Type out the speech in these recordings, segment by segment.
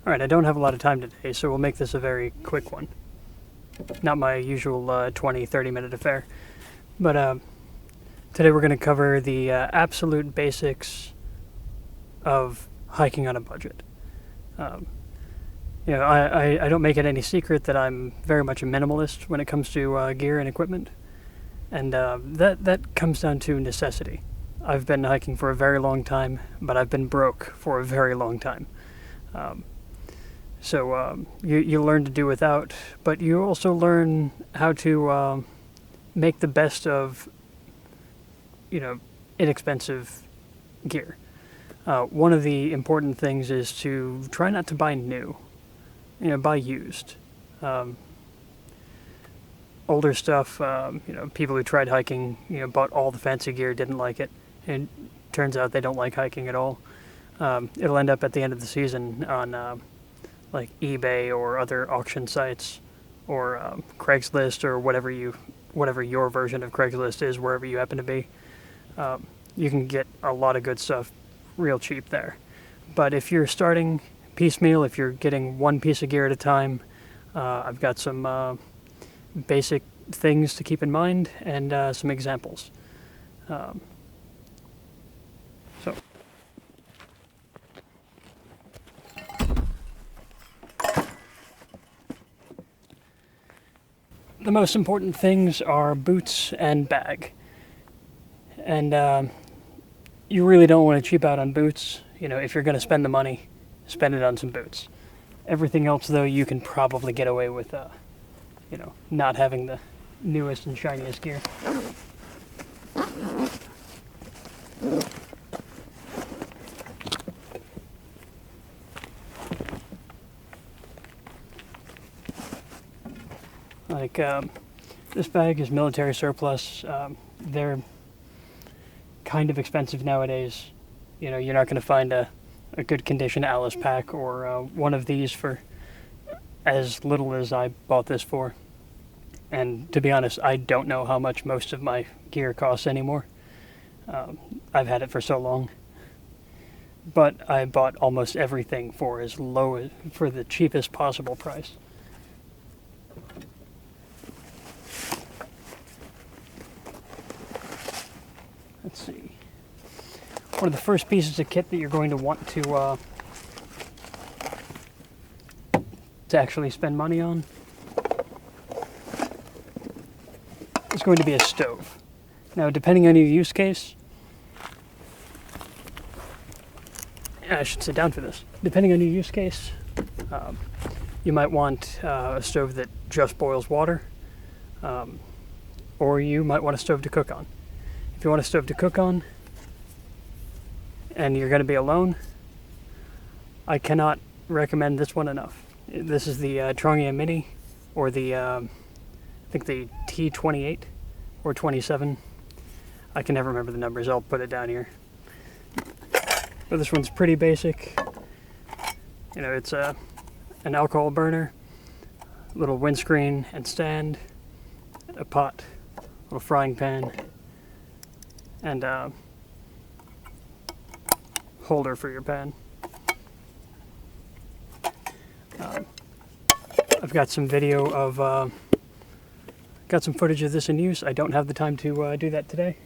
Alright, I don't have a lot of time today, so we'll make this a very quick one. Not my usual 20-30 minute affair. But today we're going to cover the absolute basics of hiking on a budget. I don't make it any secret that I'm very much a minimalist when it comes to gear and equipment. And that comes down to necessity. I've been hiking for a very long time, but I've been broke for a very long time. So you learn to do without, but you also learn how to make the best of, inexpensive gear. One of the important things is to try not to buy new, buy used. Older stuff, people who tried hiking, bought all the fancy gear, didn't like it, and turns out they don't like hiking at all. It'll end up at the end of the season on like eBay or other auction sites, or Craigslist, or whatever your version of Craigslist is, wherever you happen to be. You can get a lot of good stuff real cheap there. But if you're starting piecemeal, if you're getting one piece of gear at a time, I've got some basic things to keep in mind and some examples. So. The most important things are boots and bag. And you really don't want to cheap out on boots. If you're going to spend the money, spend it on some boots. Everything else, though, you can probably get away with, not having the newest and shiniest gear. Like, this bag is military surplus. They're kind of expensive nowadays. You're not going to find a good condition Alice pack or one of these for as little as I bought this for. And to be honest, I don't know how much most of my gear costs anymore. I've had it for so long. But I bought almost everything for the cheapest possible price. Let's see. One of the first pieces of kit that you're going to want to actually spend money on is going to be a stove. Now, depending on your use case, I should sit down for this. Depending on your use case, you might want a stove that just boils water, or you might want a stove to cook on. If you want a stove to cook on, and you're going to be alone, I cannot recommend this one enough. This is the Trongia Mini, or I think the T28 or 27. I can never remember the numbers. I'll put it down here. But this one's pretty basic. It's an alcohol burner, little windscreen and stand, a pot, little frying pan, and a holder for your pan. I've got some video of, got some footage of this in use. I don't have the time to do that today.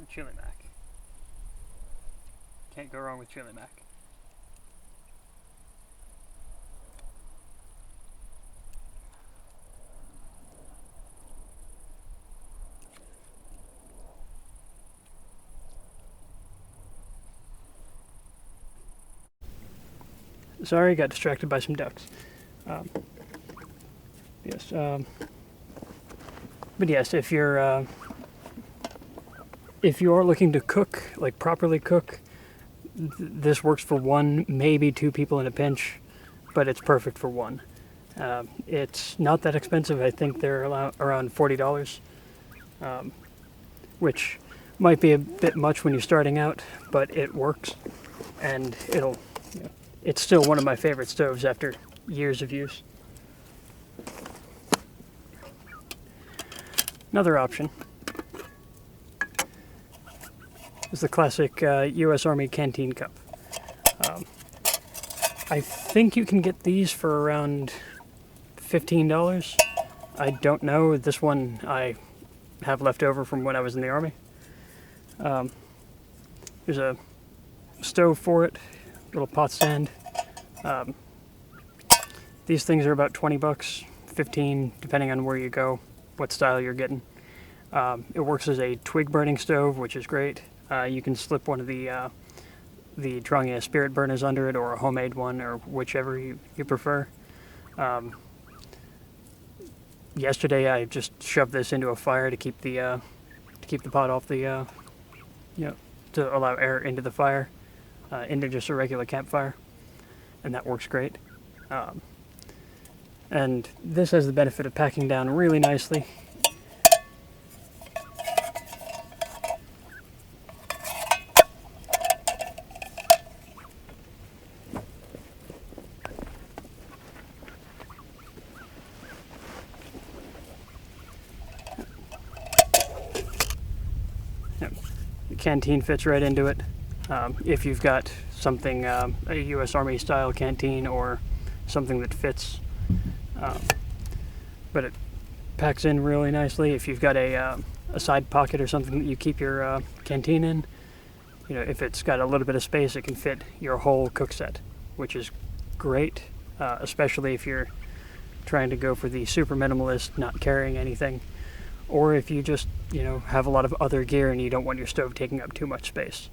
Chili mac. Can't go wrong with chili mac. Sorry, got distracted by some ducks. Yes, but yes, if you are looking to cook, like properly cook, this works for one, maybe two people in a pinch, but it's perfect for one. It's not that expensive. I think they're around $40, which might be a bit much when you're starting out, but it works, and it's still one of my favorite stoves after years of use. Another option is the classic U.S. Army Canteen Cup. I think you can get these for around $15. I don't know. This one I have left over from when I was in the Army. There's a stove for it, little pot stand. These things are about $20, 15, depending on where you go, what style you're getting. It works as a twig burning stove, which is great. You can slip one of the Trangia spirit burners under it, or a homemade one, or whichever you prefer. Yesterday I just shoved this into a fire to keep the pot off the to allow air into the fire, into just a regular campfire, and that works great. And this has the benefit of packing down really nicely. The canteen fits right into it. If you've got something, a U.S. Army style canteen or something that fits, but it packs in really nicely. If you've got a side pocket or something that you keep your canteen in, if it's got a little bit of space, it can fit your whole cook set, which is great, especially if you're trying to go for the super minimalist, not carrying anything, or if you just have a lot of other gear and you don't want your stove taking up too much space.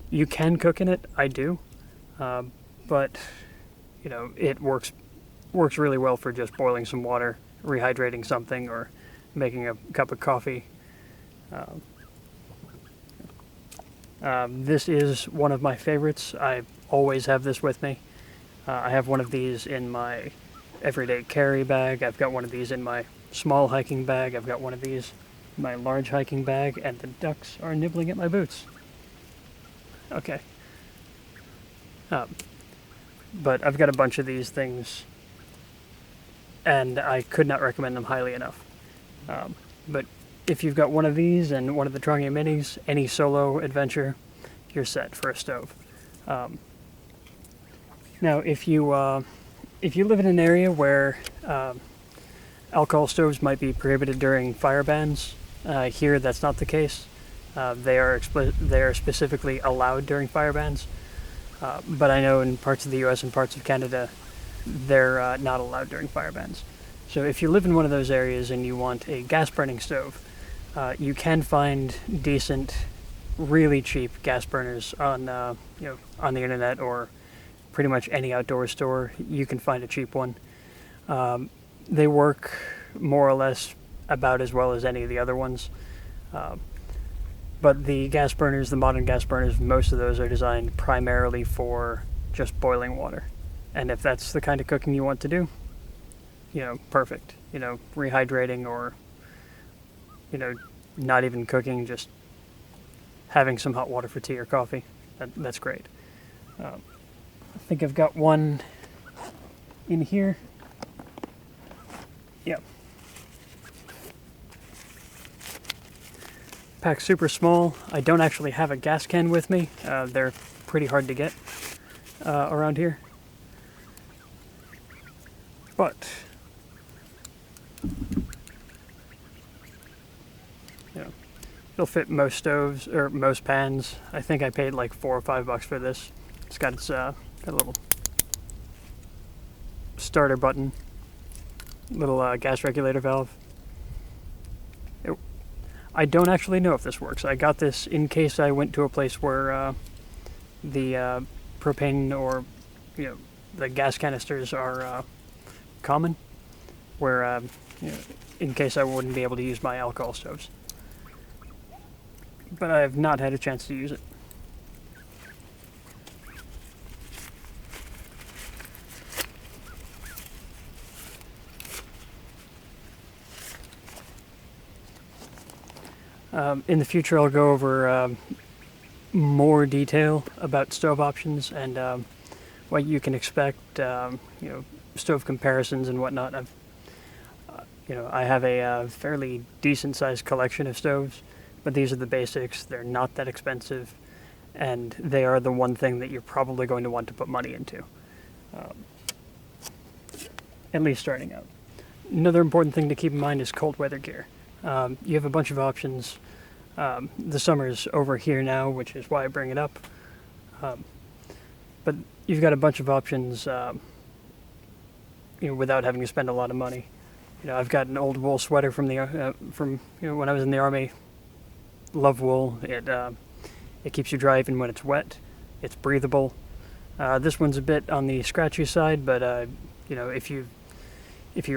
You can cook in it. I do, but it works really well for just boiling some water, rehydrating something, or making a cup of coffee. This is one of my favorites. I always have this with me. I have one of these in my everyday carry bag. I've got one of these in my small hiking bag. I've got one of these in my large hiking bag, and the ducks are nibbling at my boots. Okay. But I've got a bunch of these things, and I could not recommend them highly enough. But if you've got one of these and one of the Trangia Minis, any solo adventure, you're set for a stove. Now, if you live in an area where alcohol stoves might be prohibited during fire bans, here that's not the case. They are specifically allowed during fire bans, but I know in parts of the U.S. and parts of Canada, they're not allowed during fire bans. So if you live in one of those areas and you want a gas burning stove, you can find decent, really cheap gas burners on the internet, or pretty much any outdoor store. You can find a cheap one. They work more or less about as well as any of the other ones. But the gas burners, the modern gas burners, most of those are designed primarily for just boiling water. And if that's the kind of cooking you want to do, perfect. Rehydrating, or, not even cooking, just having some hot water for tea or coffee. That's great. I think I've got one in here. Yep. Pack's super small. I don't actually have a gas can with me. They're pretty hard to get around here. But It'll fit most stoves or most pans. I think I paid like $4 or $5 for this. It's got got a little starter button, little gas regulator valve. I don't actually know if this works. I got this in case I went to a place where the propane or the gas canisters are common, where in case I wouldn't be able to use my alcohol stoves. But I have not had a chance to use it. In the future, I'll go over more detail about stove options and what you can expect. Stove comparisons and whatnot. I have a fairly decent-sized collection of stoves, but these are the basics. They're not that expensive, and they are the one thing that you're probably going to want to put money into, at least starting out. Another important thing to keep in mind is cold weather gear. You have a bunch of options. The summer's over here now, which is why I bring it up. But you've got a bunch of options, without having to spend a lot of money. I've got an old wool sweater from when I was in the Army. Love wool. It keeps you dry even when it's wet. It's breathable. This one's a bit on the scratchy side, but if you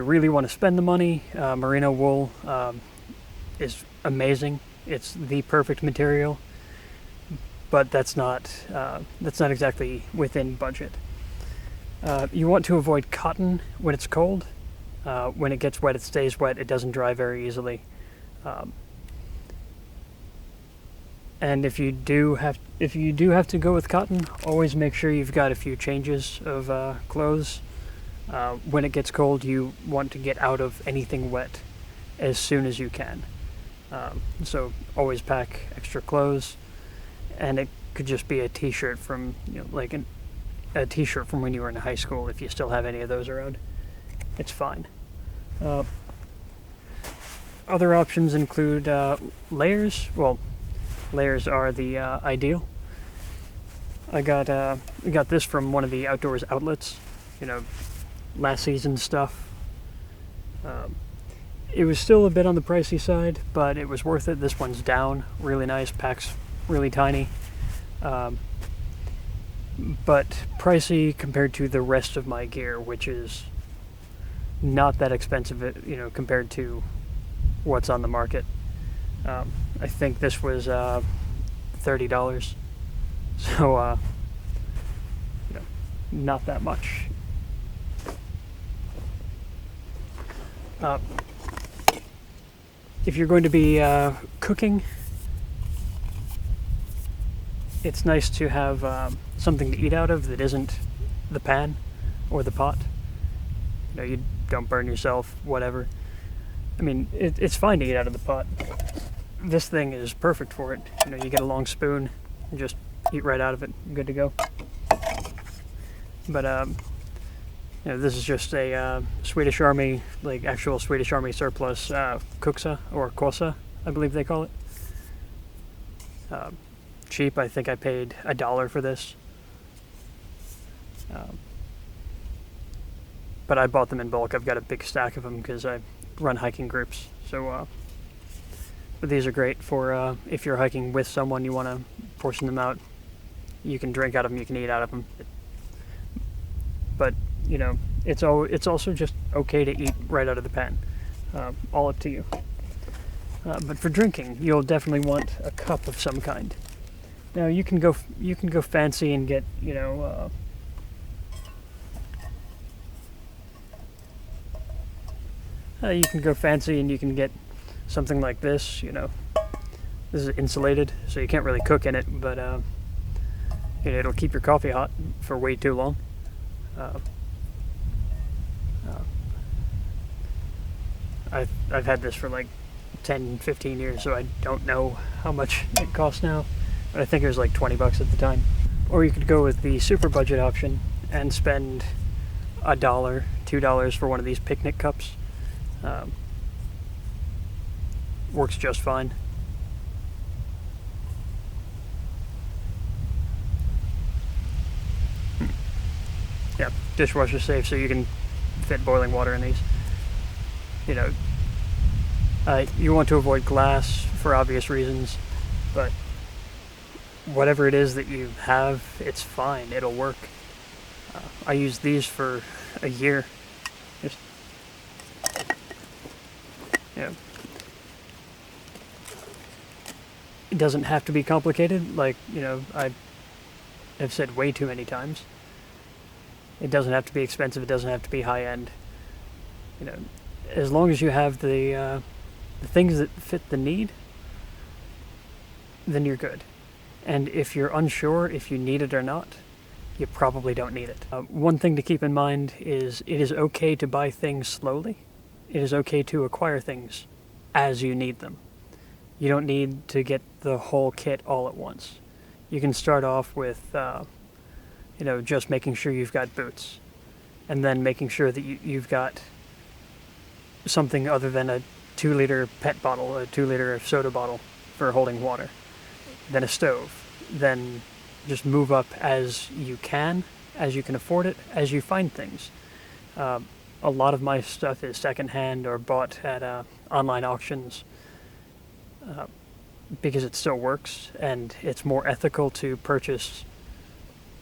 really want to spend the money, merino wool is amazing. It's the perfect material, but that's not exactly within budget. You want to avoid cotton when it's cold. When it gets wet, it stays wet. It doesn't dry very easily. And if you do have to go with cotton, always make sure you've got a few changes of clothes. When it gets cold, you want to get out of anything wet as soon as you can. So always pack extra clothes, and it could just be a t-shirt from a t-shirt from when you were in high school. If you still have any of those around, it's fine. Other options include layers. Well, layers are the ideal. I got this from one of the outdoors outlets. Last season stuff. It was still a bit on the pricey side, but it was worth it. This one's down, really nice, packs really tiny, but pricey compared to the rest of my gear, which is not that expensive, compared to what's on the market. I think this was $30, so not that much. If you're going to be cooking, it's nice to have something to eat out of that isn't the pan or the pot. You don't burn yourself, whatever. I mean, it's fine to eat out of the pot. This thing is perfect for it. You get a long spoon and just eat right out of it. Good to go. But this is just a Swedish Army, actual Swedish Army surplus kuksa or kosa, I believe they call it. Cheap. I think I paid $1 for this. But I bought them in bulk. I've got a big stack of them because I run hiking groups. So, but these are great for if you're hiking with someone, you want to portion them out. You can drink out of them. You can eat out of them. But it's also just okay to eat right out of the pan. All up to you. But for drinking, you'll definitely want a cup of some kind. Now you can go fancy and get you can go fancy and you can get something like this. This is insulated, so you can't really cook in it, but it'll keep your coffee hot for way too long. I've had this for like 10-15 years, so I don't know how much it costs now, but I think it was like $20 at the time. Or you could go with the super budget option and spend $1, $2 for one of these picnic cups. Works just fine. dishwasher safe, so you can fit boiling water in these. You know, you want to avoid glass for obvious reasons, but whatever it is that you have, it's fine. It'll work. I used these for a year. Just, you know, it doesn't have to be complicated, like, you know, I have said way too many times. It doesn't have to be expensive, it doesn't have to be high-end. You know, as long as you have the things that fit the need, then you're good. And if you're unsure if you need it or not, you probably don't need it. One thing to keep in mind is it is okay to buy things slowly. It is okay to acquire things as you need them. You don't need to get the whole kit all at once. You can start off with, you know, just making sure you've got boots, and then making sure that you've got something other than a 2-liter PET bottle, a 2-liter soda bottle for holding water, then a stove, then just move up as you can afford it, as you find things. A lot of my stuff is secondhand or bought at online auctions because it still works, and it's more ethical to purchase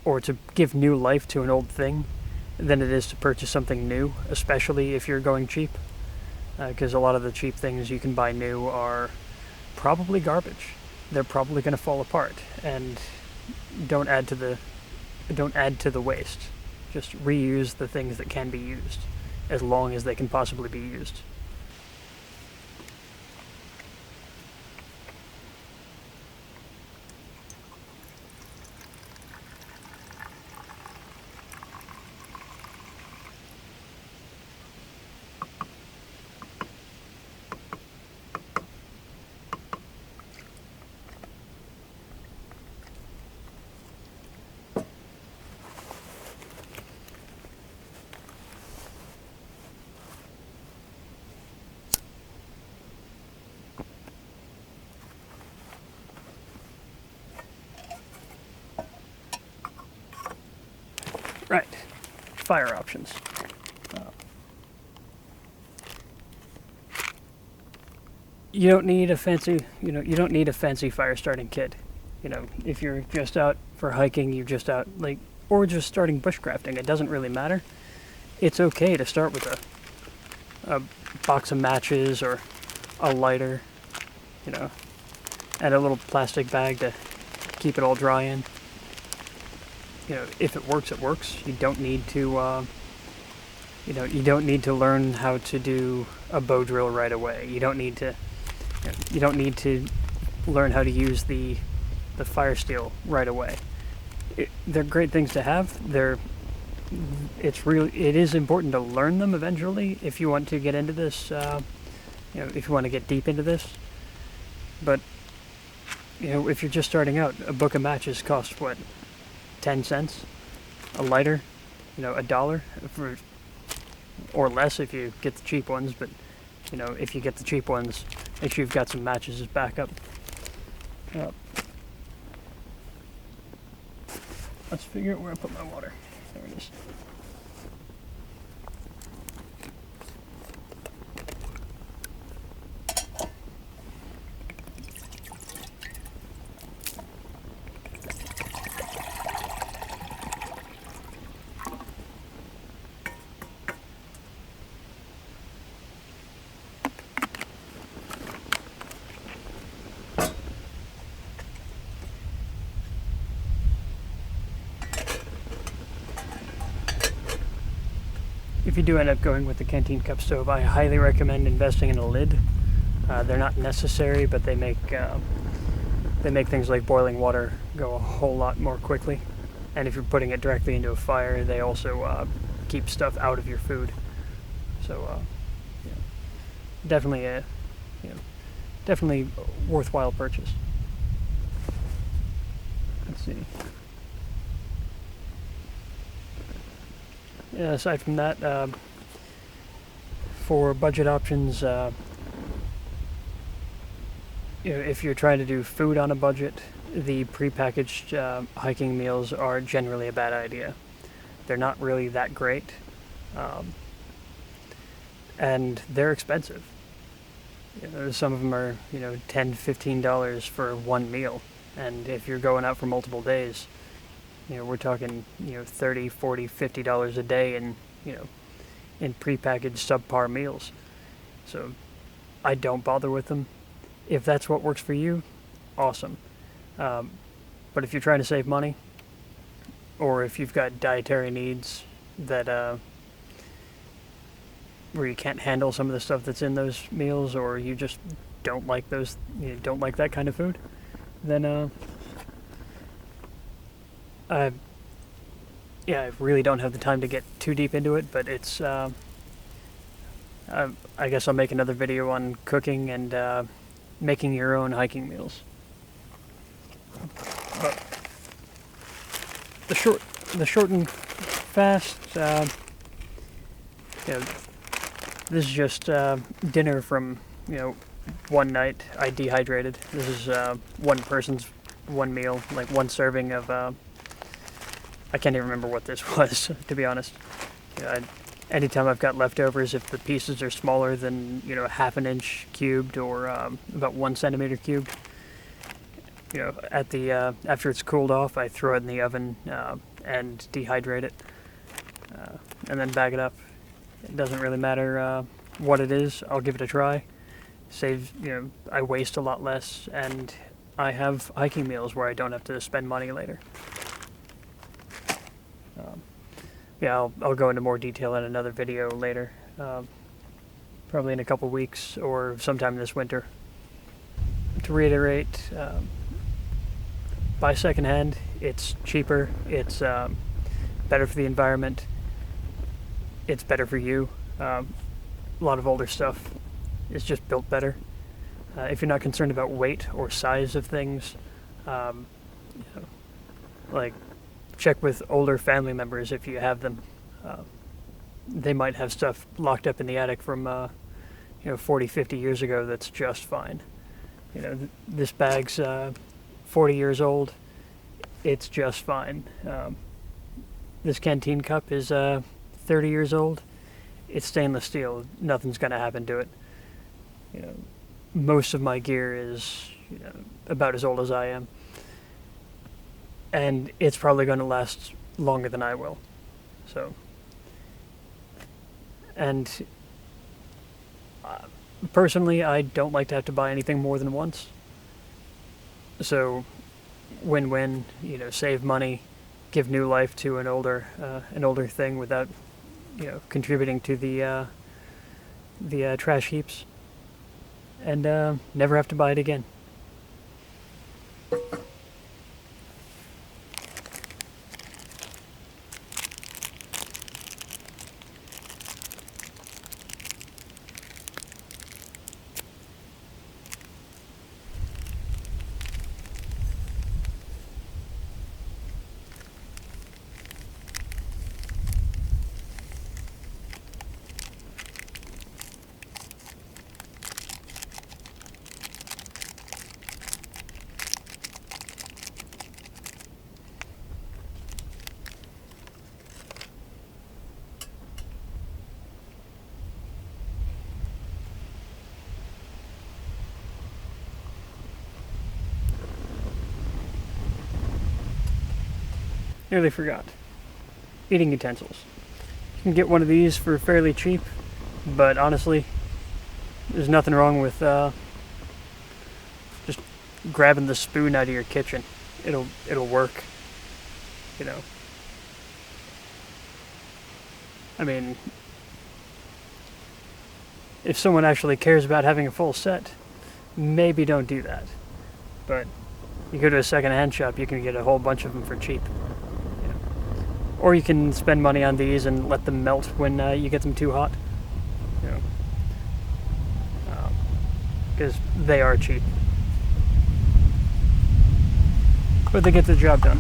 or to give new life to an old thing than it is to purchase something new, especially if you're going cheap, because a lot of the cheap things you can buy new are probably garbage. They're probably going to fall apart, and don't add to the waste. Just reuse the things that can be used as long as they can possibly be used. Right, fire options. You don't need a fancy fire starting kit. You know, if you're just out for hiking, you're just out, like, or just starting bushcrafting, it doesn't really matter. It's okay to start with a box of matches or a lighter, you know, and a little plastic bag to keep it all dry in. You know, if it works, it works. You don't need to, you don't need to learn how to do a bow drill right away. You don't need to learn how to use the fire steel right away. They're great things to have. It is important to learn them eventually if you want to get into this. If you want to get deep into this. But you know, if you're just starting out, a book of matches costs what? 10 cents, a lighter, you know, $1 or less if you get the cheap ones. But you know, if you get the cheap ones, make sure you've got some matches as backup. Let's figure out where I put my water. There it is. If you do end up going with the Canteen Cup stove, I highly recommend investing in a lid. They're not necessary, but they make things like boiling water go a whole lot more quickly. And if you're putting it directly into a fire, they also keep stuff out of your food. So, definitely a worthwhile purchase. Let's see. Yeah, aside from that, for budget options, if you're trying to do food on a budget, the prepackaged hiking meals are generally a bad idea. They're not really that great, and they're expensive. Some of them are, $10, $15 for one meal, and if you're going out for multiple days, we're talking, $30, $40, $50 a day in, in prepackaged subpar meals. So I don't bother with them. If that's what works for you, awesome. But if you're trying to save money, or if you've got dietary needs that where you can't handle some of the stuff that's in those meals, or you just don't like don't like that kind of food, then I really don't have the time to get too deep into it. But it's I guess I'll make another video on cooking and making your own hiking meals. But the short and fast, this is just dinner from, one night. I dehydrated. This is one person's one meal, like one serving of, I can't even remember what this was, to be honest. Anytime I've got leftovers, if the pieces are smaller than, half an inch cubed or about 1 centimeter cubed, at the after it's cooled off, I throw it in the oven and dehydrate it, and then bag it up. It doesn't really matter what it is. I'll give it a try. Saves, I waste a lot less, and I have hiking meals where I don't have to spend money later. I'll go into more detail in another video later, probably in a couple weeks or sometime this winter. To reiterate, buy secondhand. It's cheaper. It's better for the environment. It's better for you. A lot of older stuff is just built better. If you're not concerned about weight or size of things, like check with older family members if you have them. They might have stuff locked up in the attic from 40, 50 years ago that's just fine. This bag's 40 years old. It's just fine. This canteen cup is 30 years old. It's stainless steel. Nothing's going to happen to it. Most of my gear is about as old as I am, and it's probably going to last longer than I will. So, and personally, I don't like to have to buy anything more than once. So, win-win. Save money, give new life to an older thing without contributing to the trash heaps, and never have to buy it again. Nearly forgot. Eating utensils. You can get one of these for fairly cheap, but honestly, there's nothing wrong with just grabbing the spoon out of your kitchen. It'll work. I mean, if someone actually cares about having a full set, maybe don't do that. But you go to a second-hand shop, you can get a whole bunch of them for cheap. Or you can spend money on these and let them melt when you get them too hot. Because they are cheap. But they get the job done.